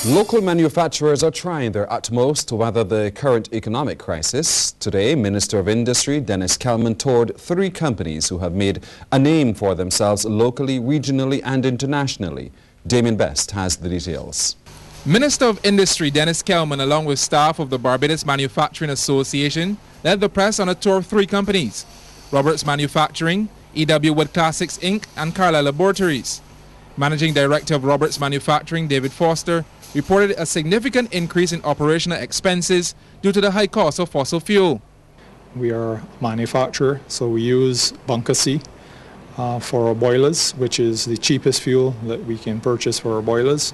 Local manufacturers are trying their utmost to weather the current economic crisis. Today, Minister of Industry Dennis Kelman toured 3 companies who have made a name for themselves locally, regionally and internationally. Damien Best has the details. Minister of Industry Dennis Kelman, along with staff of the Barbados Manufacturing Association, led the press on a tour of 3 companies: Roberts Manufacturing, News2 Wed Sep Inc. and Carlisle Laboratories. Managing Director of Roberts Manufacturing, David Foster, reported a significant increase in operational expenses due to the high cost of fossil fuel. We are a manufacturer, so we use bunker C for our boilers, which is the cheapest fuel that we can purchase for our boilers.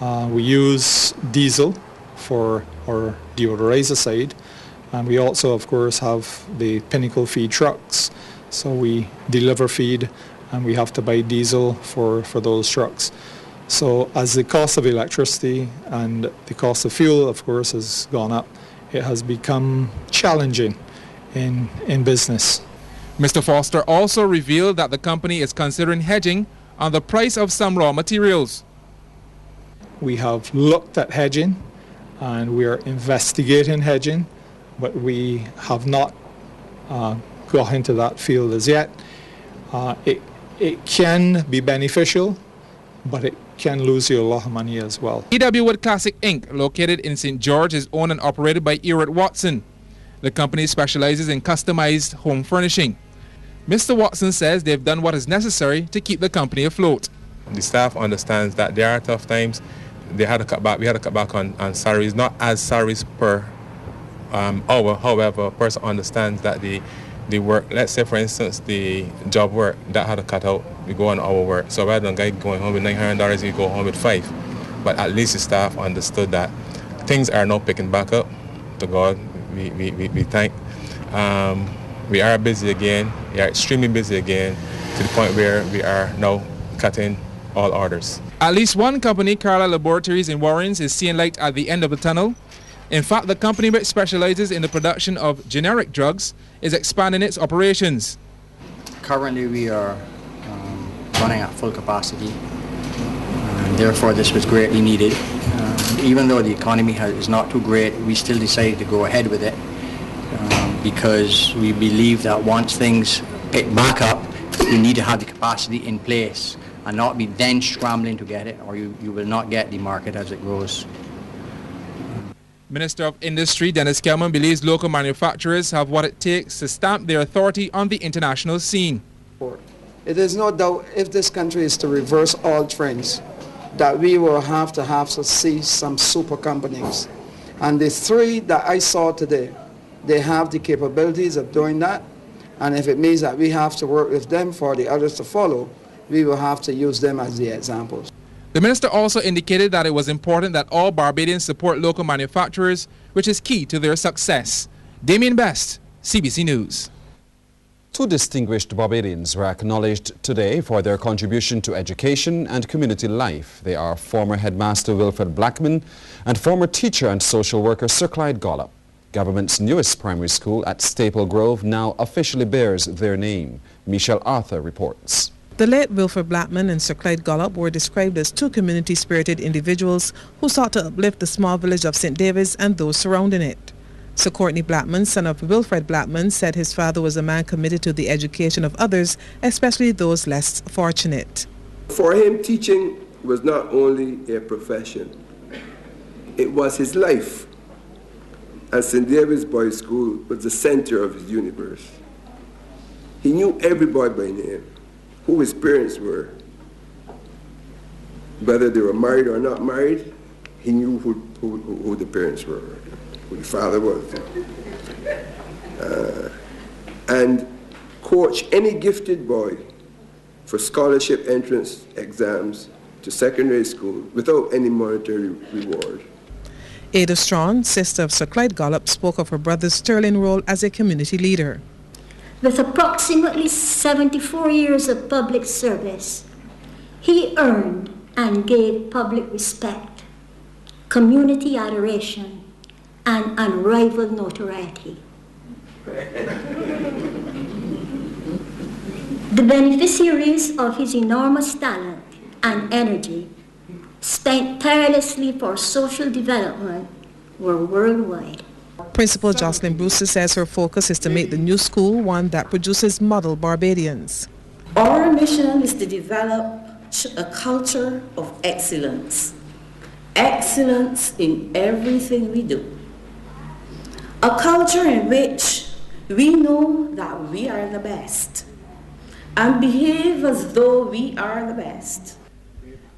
We use diesel for our deodorizer side, and we also, of course, have the Pinnacle feed trucks. So we deliver feed, and we have to buy diesel for those trucks. So as the cost of electricity and the cost of fuel, of course, has gone up, it has become challenging in business. Mr. Foster also revealed that the company is considering hedging on the price of some raw materials. We have looked at hedging, and we are investigating hedging, but we have not got into that field as yet. It can be beneficial, but it can lose you a lot of money as well. News2 Wed Sep Inc., located in St. George, is owned and operated by Ewart Watson. The company specializes in customized home furnishing. Mr. Watson says they've done what is necessary to keep the company afloat. The staff understands that there are tough times. They had to cut back. We had to cut back on salaries, not as salaries per hour. However, a person understands that the work, let's say for instance the job work, that had to cut out. We go on our work. So rather than guy going home with $900, we go home with $5. But at least the staff understood that things are now picking back up. To God, we thank. We are busy again. We are extremely busy again, to the point where we are now cutting all orders. At least one company, Carlisle Laboratories in Warrens, is seeing light at the end of the tunnel. In fact, the company, which specializes in the production of generic drugs, is expanding its operations. Currently, we are running at full capacity, and therefore this was greatly needed. Even though the economy is not too great, we still decided to go ahead with it because we believe that once things pick back up, we need to have the capacity in place and not be then scrambling to get it, or you will not get the market as it grows. Minister of Industry Dennis Kelman believes local manufacturers have what it takes to stamp their authority on the international scene. It is no doubt, if this country is to reverse all trends, that we will have to see some super companies. And the 3 that I saw today, they have the capabilities of doing that. And if it means that we have to work with them for the others to follow, we will have to use them as the examples. The minister also indicated that it was important that all Barbadians support local manufacturers, which is key to their success. Damien Best, CBC News. 2 distinguished Barbadians were acknowledged today for their contribution to education and community life. They are former headmaster Wilfred Blackman and former teacher and social worker Sir Clyde Gollop. Government's newest primary school at Staple Grove now officially bears their name. Michelle Arthur reports. The late Wilfred Blackman and Sir Clyde Gollop were described as 2 community-spirited individuals who sought to uplift the small village of St. David's and those surrounding it. Sir Courtney Blackman, son of Wilfred Blackman, said his father was a man committed to the education of others, especially those less fortunate. For him, teaching was not only a profession, it was his life. And St. David's Boys' School was the center of his universe. He knew every boy by name, who his parents were. Whether they were married or not married, he knew who the parents were, who the father was. And coach any gifted boy for scholarship entrance exams to secondary school without any monetary reward. Ada Strawn, sister of Sir Clyde Gollop, spoke of her brother's sterling role as a community leader. With approximately 74 years of public service, he earned and gave public respect, community adoration, and unrivaled notoriety. The beneficiaries of his enormous talent and energy spent tirelessly for social development were worldwide. Principal Jocelyn Brewster says her focus is to make the new school one that produces model Barbadians. Our mission is to develop a culture of excellence. Excellence in everything we do. A culture in which we know that we are the best and behave as though we are the best.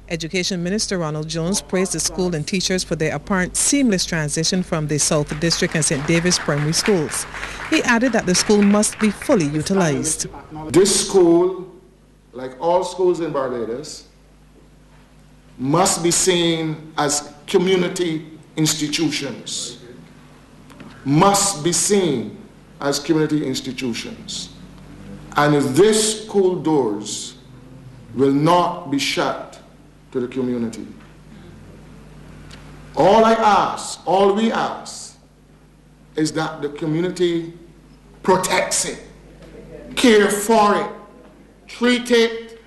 Education Minister Ronald Jones praised the school and teachers for their apparent seamless transition from the South District and St. David's primary schools. He added that the school must be fully utilized. This school, like all schools in Barbados, must be seen as community institutions. Must be seen as community institutions. And if this school doors will not be shut to the community. All I ask, all we ask, is that the community protects it, care for it, treat it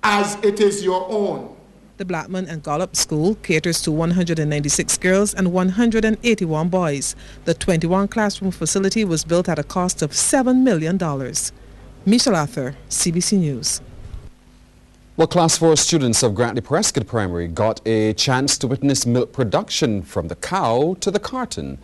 as it is your own. The Blackman and Gollop School caters to 196 girls and 181 boys. The 21-classroom facility was built at a cost of $7 million. Michelle Arthur, CBC News. Well, Class 4 students of Grantley Prescott Primary got a chance to witness milk production from the cow to the carton.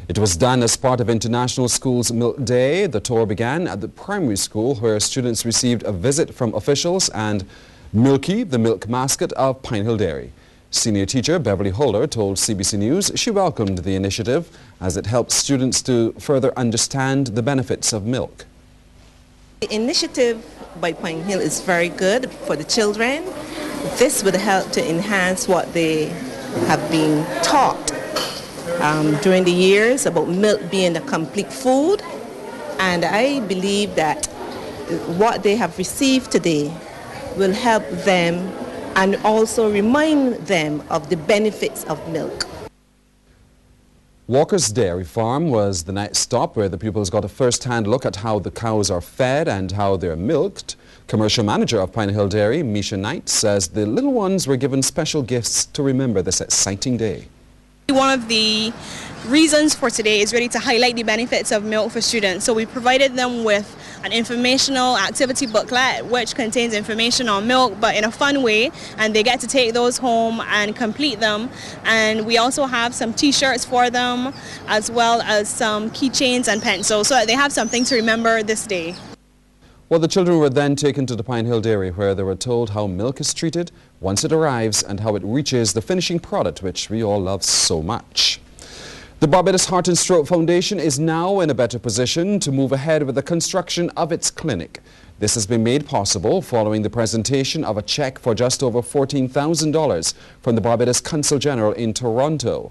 It was done as part of International Schools Milk Day. The tour began at the primary school where students received a visit from officials and Milky, the milk mascot of Pine Hill Dairy. Senior teacher Beverly Holder told CBC News she welcomed the initiative as it helps students to further understand the benefits of milk. The initiative by Pine Hill is very good for the children. This would help to enhance what they have been taught during the years about milk being a complete food. And I believe that what they have received today will help them and also remind them of the benefits of milk. Walker's Dairy Farm was the next stop where the pupils got a first-hand look at how the cows are fed and how they're milked. Commercial manager of Pine Hill Dairy, Misha Knight, says the little ones were given special gifts to remember this exciting day. One of the reasons for today is really to highlight the benefits of milk for students. So we provided them with an informational activity booklet which contains information on milk but in a fun way, and they get to take those home and complete them. And we also have some t-shirts for them as well as some keychains and pencils so that they have something to remember this day. Well, the children were then taken to the Pine Hill Dairy where they were told how milk is treated once it arrives and how it reaches the finishing product which we all love so much. The Barbados Heart and Stroke Foundation is now in a better position to move ahead with the construction of its clinic. This has been made possible following the presentation of a check for just over $14,000 from the Barbados Consul General in Toronto.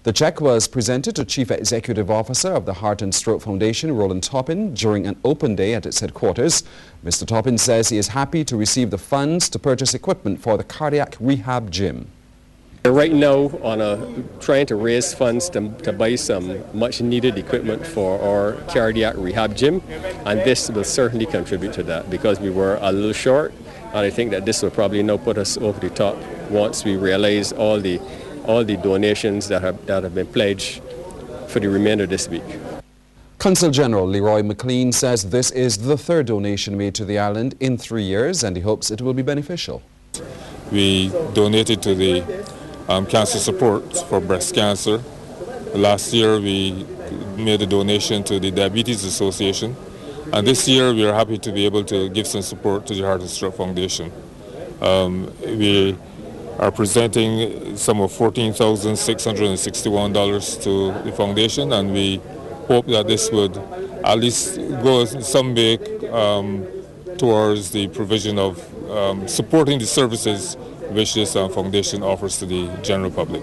The check was presented to Chief Executive Officer of the Heart and Stroke Foundation, Roland Toppin, during an open day at its headquarters. Mr. Toppin says he is happy to receive the funds to purchase equipment for the cardiac rehab gym. We're right now trying to raise funds to buy some much needed equipment for our cardiac rehab gym, and this will certainly contribute to that because we were a little short, and I think that this will probably now put us over the top once we realize all the donations that have been pledged for the remainder of this week. Consul General Leroy McLean says this is the third donation made to the island in 3 years and he hopes it will be beneficial. We donated to the cancer support for breast cancer. Last year we made a donation to the Diabetes Association, and this year we are happy to be able to give some support to the Heart and Stroke Foundation. We are presenting some of $14,661 to the foundation, and we hope that this would at least go some way towards the provision of supporting the services which this foundation offers to the general public.